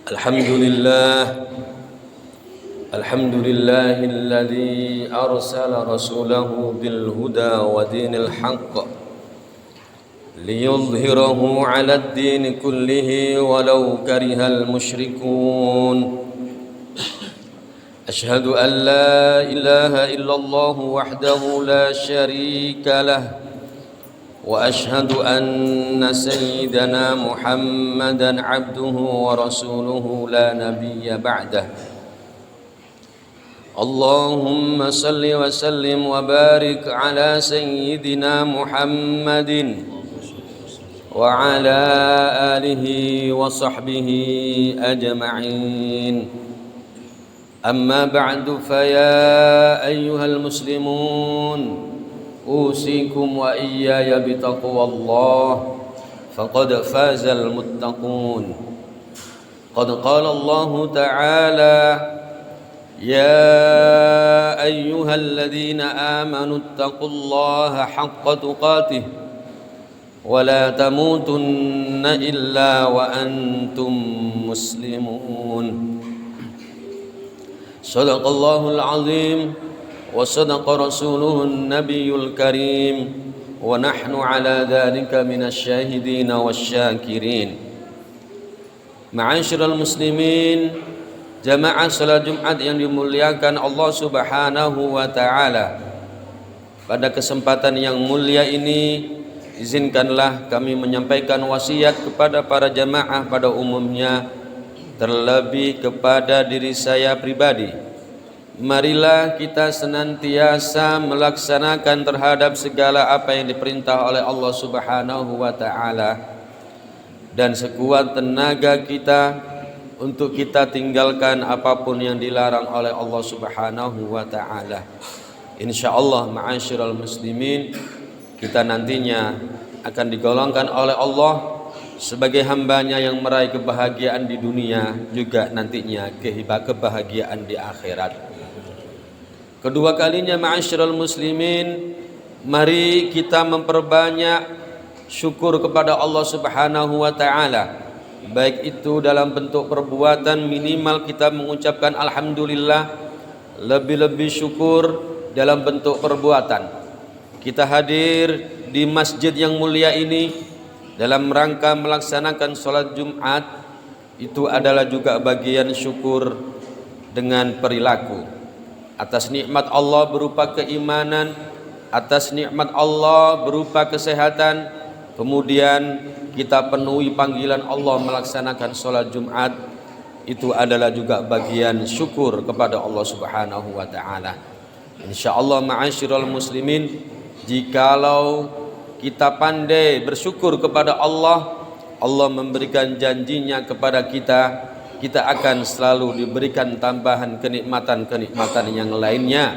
الحمد لله الحمد لله الذي أرسل رسوله بالهدى ودين الحق ليظهره على الدين كله ولو كره المشركون أشهد أن لا إله إلا الله وحده لا شريك له وأشهد أن سيدنا محمدا عبده ورسوله لا نبي بعده اللهم صل وسلم وبارك على سيدنا محمد وعلى آله وصحبه أجمعين أما بعد فيا أيها المسلمون أوصيكم وإياي بتقوى الله فقد فاز المتقون قد قال الله تعالى يا أيها الذين آمنوا اتقوا الله حق تقاته ولا تموتن إلا وأنتم مسلمون صدق الله العظيم وصدق رسوله النبي الكريم ونحن على ذلك من الشاهدين والشاكرين Ma'asyiral muslimin, jamaah salat Jumat yang dimuliakan Allah Subhanahu wa taala. Pada kesempatan yang mulia ini, izinkanlah kami menyampaikan wasiat kepada para jamaah pada umumnya, terlebih kepada diri saya pribadi. Marilah kita senantiasa melaksanakan terhadap segala apa yang diperintah oleh Allah Subhanahu wa taala, dan sekuat tenaga kita untuk kita tinggalkan apapun yang dilarang oleh Allah Subhanahu wa taala. Insyaallah ma'asyiral muslimin, kita nantinya akan digolongkan oleh Allah sebagai hambanya yang meraih kebahagiaan di dunia, juga nantinya kebahagiaan di akhirat. Kedua kalinya ma'asyiral muslimin, mari kita memperbanyak syukur kepada Allah Subhanahu wa taala, baik itu dalam bentuk perbuatan, minimal kita mengucapkan alhamdulillah, lebih-lebih syukur dalam bentuk perbuatan. Kita hadir di masjid yang mulia ini dalam rangka melaksanakan sholat Jumat, itu adalah juga bagian syukur dengan perilaku. Atas nikmat Allah berupa keimanan, atas nikmat Allah berupa kesehatan, kemudian kita penuhi panggilan Allah melaksanakan sholat Jumat, itu adalah juga bagian syukur kepada Allah Subhanahu wa ta'ala. Insyaallah ma'asyiral muslimin, jikalau kita pandai bersyukur kepada Allah, Allah memberikan janjinya kepada kita, kita akan selalu diberikan tambahan kenikmatan-kenikmatan yang lainnya.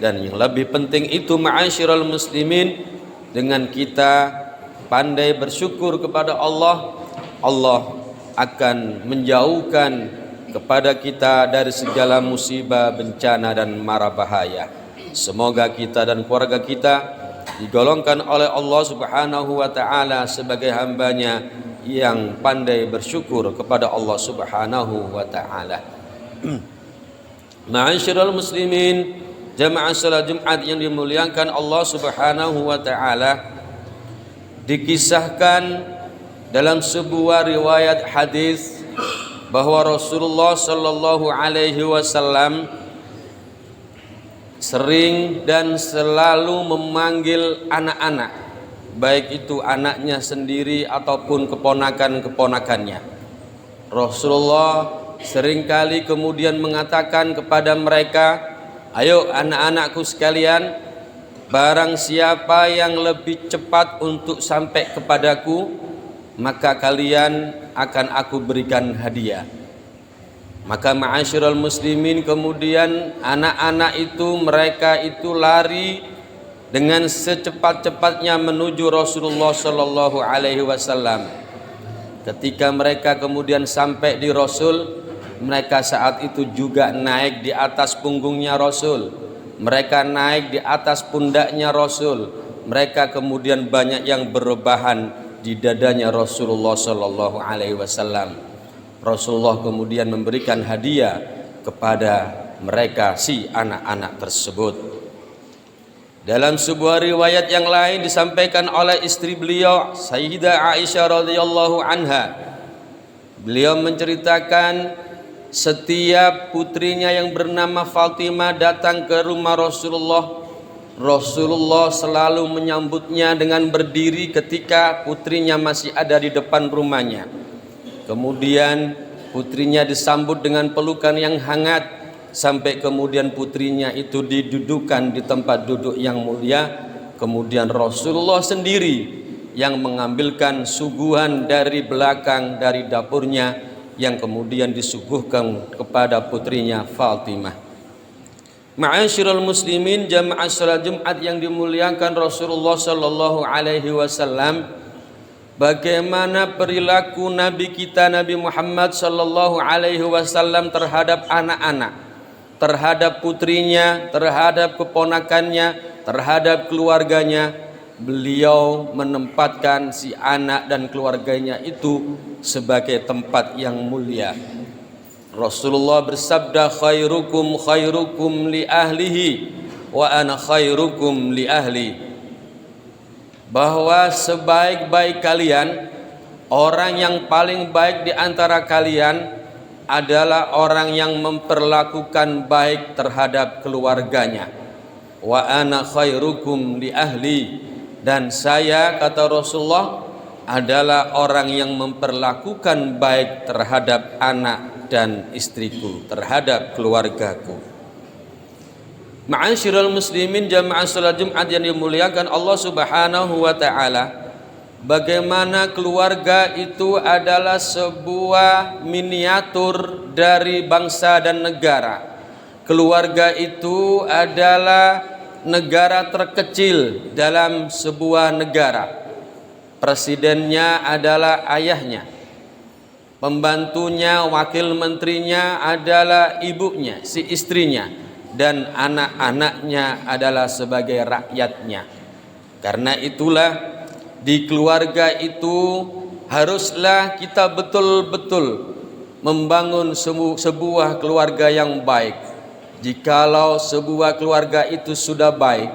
Dan yang lebih penting itu ma'asyiral muslimin, dengan kita pandai bersyukur kepada Allah, Allah akan menjauhkan kepada kita dari segala musibah, bencana dan mara bahaya. Semoga kita dan keluarga kita digolongkan oleh Allah Subhanahu wa ta'ala sebagai hambanya yang pandai bersyukur kepada Allah Subhanahu wa ta'ala. Ma'asyiral muslimin, jamaah salat Jumat yang dimuliakan Allah Subhanahu wa ta'ala, dikisahkan dalam sebuah riwayat hadis bahwa Rasulullah sallallahu alaihi wasallam sering dan selalu memanggil anak-anak, baik itu anaknya sendiri ataupun keponakan-keponakannya. Rasulullah seringkali kemudian mengatakan kepada mereka, ayo anak-anakku sekalian, barang siapa yang lebih cepat untuk sampai kepadaku, maka kalian akan aku berikan hadiah. Maka ma'asyiral muslimin, kemudian anak-anak itu, mereka itu lari dengan secepat-cepatnya menuju Rasulullah sallallahu alaihi wasallam. Ketika mereka kemudian sampai di Rasul, mereka saat itu juga naik di atas punggungnya Rasul. Mereka naik di atas pundaknya Rasul. Mereka kemudian banyak yang berrebahan di dadanya Rasulullah sallallahu alaihi wasallam. Rasulullah kemudian memberikan hadiah kepada mereka si anak-anak tersebut. Dalam sebuah riwayat yang lain disampaikan oleh istri beliau Sayyidah Aisyah radhiyallahu anha, beliau menceritakan setiap putrinya yang bernama Fatimah datang ke rumah Rasulullah, Rasulullah selalu menyambutnya dengan berdiri ketika putrinya masih ada di depan rumahnya. Kemudian putrinya disambut dengan pelukan yang hangat, sampai kemudian putrinya itu didudukan di tempat duduk yang mulia. Kemudian Rasulullah sendiri yang mengambilkan suguhan dari belakang dari dapurnya yang kemudian disuguhkan kepada putrinya Fatimah. Ma'asyiral muslimin, jamaah salat Jumat yang dimuliakan Rasulullah sallallahu alaihi wasallam, bagaimana perilaku Nabi kita Nabi Muhammad sallallahu alaihi wasallam terhadap anak-anak, terhadap putrinya, terhadap keponakannya, terhadap keluarganya. Beliau menempatkan si anak dan keluarganya itu sebagai tempat yang mulia. Rasulullah bersabda, khairukum khairukum li ahlihi wa ana khairukum li ahli, bahwa sebaik-baik kalian, orang yang paling baik di antara kalian adalah orang yang memperlakukan baik terhadap keluarganya. Wa ana khairukum li ahli, dan saya, kata Rasulullah, adalah orang yang memperlakukan baik terhadap anak dan istriku, terhadap keluargaku. Ma'asyiral muslimin, jamaah salat Jumat yang dimuliakan Allah Subhanahu wa taala, bagaimana keluarga itu adalah sebuah miniatur dari bangsa dan negara. Keluarga itu adalah negara terkecil dalam sebuah negara. Presidennya adalah ayahnya, pembantunya, wakil menterinya adalah ibunya, si istrinya, dan anak-anaknya adalah sebagai rakyatnya. Karena itulah di keluarga itu haruslah kita betul-betul membangun sebuah keluarga yang baik. Jikalau sebuah keluarga itu sudah baik,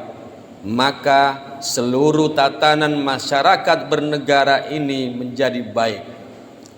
maka seluruh tatanan masyarakat bernegara ini menjadi baik.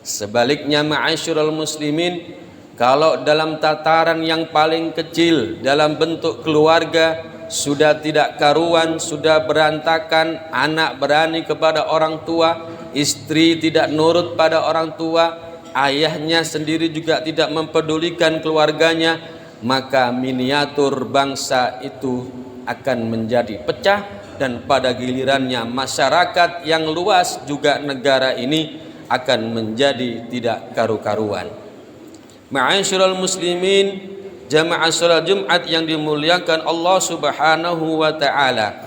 Sebaliknya, ma'asyiral muslimin, kalau dalam tataran yang paling kecil dalam bentuk keluarga sudah tidak karuan, sudah berantakan, anak berani kepada orang tua, istri tidak nurut pada orang tua, ayahnya sendiri juga tidak mempedulikan keluarganya, maka miniatur bangsa itu akan menjadi pecah, dan pada gilirannya masyarakat yang luas juga negara ini akan menjadi tidak karu-karuan. Ma'asyiral muslimin, jamaah salat Jumat yang dimuliakan Allah Subhanahu wa taala,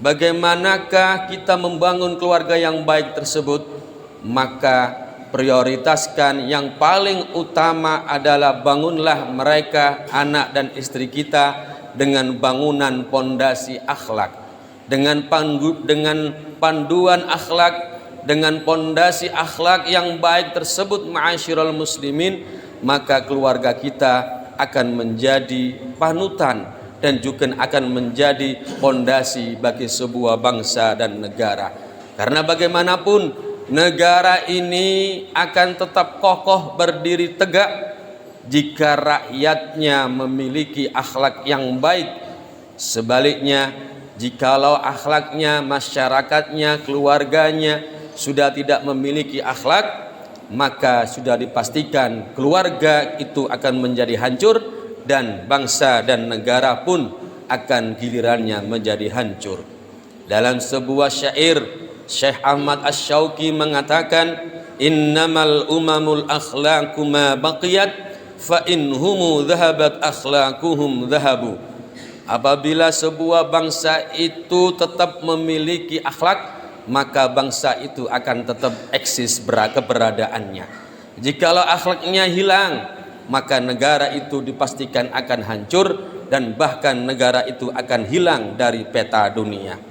bagaimanakah kita membangun keluarga yang baik tersebut? Maka prioritaskan yang paling utama adalah bangunlah mereka, anak dan istri kita, dengan bangunan pondasi akhlak, dengan panduan akhlak, dengan pondasi akhlak yang baik tersebut, ma'asyiral muslimin, maka keluarga kita akan menjadi panutan dan juga akan menjadi pondasi bagi sebuah bangsa dan negara. Karena bagaimanapun negara ini akan tetap kokoh berdiri tegak jika rakyatnya memiliki akhlak yang baik. Sebaliknya, jikalau akhlaknya, masyarakatnya, keluarganya sudah tidak memiliki akhlak, maka sudah dipastikan keluarga itu akan menjadi hancur, dan bangsa dan negara pun akan gilirannya menjadi hancur. Dalam sebuah syair, Syekh Ahmad Asy-Syauqi mengatakan, innamal umamul akhlaqu ma baqiyat fa inhumu dhahabat akhlaquhum dhahabu. Apabila sebuah bangsa itu tetap memiliki akhlak, maka bangsa itu akan tetap eksis keberadaannya. Jikalau akhlaknya hilang, maka negara itu dipastikan akan hancur, dan bahkan negara itu akan hilang dari peta dunia.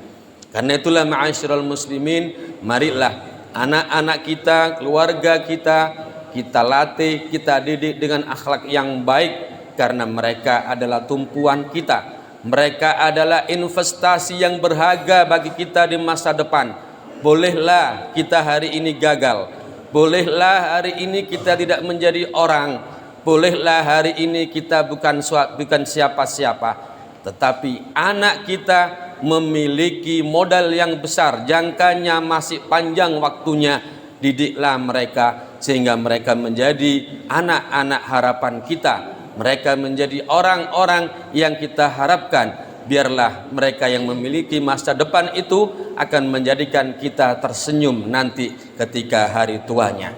Karena itulah ma'asyiral muslimin, marilah anak-anak kita, keluarga kita, kita latih, kita didik dengan akhlak yang baik, karena mereka adalah tumpuan kita. Mereka adalah investasi yang berharga bagi kita di masa depan. Bolehlah kita hari ini gagal, bolehlah hari ini kita tidak menjadi orang, bolehlah hari ini kita bukan siapa-siapa, tetapi anak kita memiliki modal yang besar, jangkanya masih panjang waktunya. Didiklah mereka sehingga mereka menjadi anak-anak harapan kita, mereka menjadi orang-orang yang kita harapkan. Biarlah mereka yang memiliki masa depan itu akan menjadikan kita tersenyum nanti ketika hari tuanya.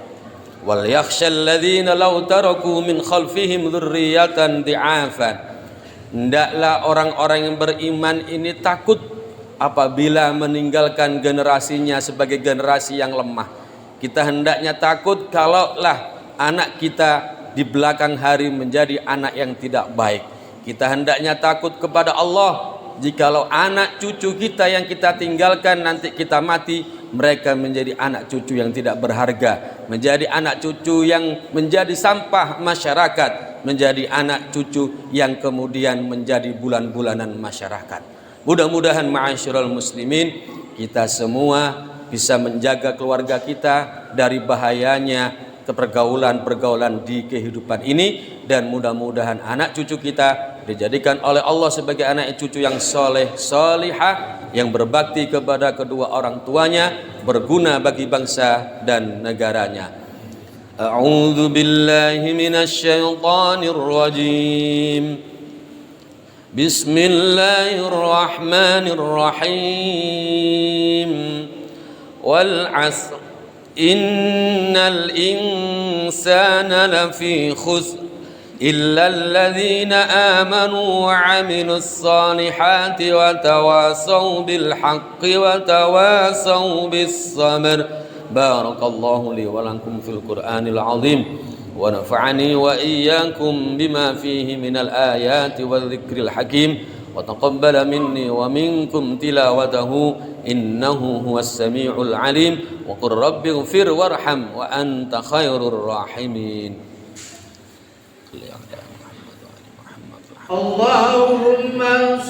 Wal yakhshal ladzina law taraku min khalfihim dzurriyyatan dhi'afan. Hendaklah orang-orang yang beriman ini takut apabila meninggalkan generasinya sebagai generasi yang lemah. Kita hendaknya takut kalaulah anak kita di belakang hari menjadi anak yang tidak baik. Kita hendaknya takut kepada Allah jikalau anak cucu kita yang kita tinggalkan nanti kita mati, mereka menjadi anak cucu yang tidak berharga, menjadi anak cucu yang menjadi sampah masyarakat, menjadi anak cucu yang kemudian menjadi bulan-bulanan masyarakat. Mudah-mudahan ma'asyiral muslimin, kita semua bisa menjaga keluarga kita dari bahayanya pergaulan-pergaulan di kehidupan ini, dan mudah-mudahan anak cucu kita dijadikan oleh Allah sebagai anak cucu yang soleh solihah, yang berbakti kepada kedua orang tuanya, berguna bagi bangsa dan negaranya. A'udzu billahi minasy syaithanir rajim. Bismillahirrahmanirrahim. Wal 'asr innal insana lafi khusr illa alladhina amanu wa 'amilus salihati wa tawasaw bil haqqi wa tawasaw bis sabr. Barakallahu li wa lakum fil Qur'anil 'azim wa nafa'ani wa iyyakum bima fihi minal ayati wa dzikril hakim wa taqabbala minni wa minkum tilawatahu innahu huwas samiul alim wa qur rabbighfir warham wa anta khairur rahimin. Allahumma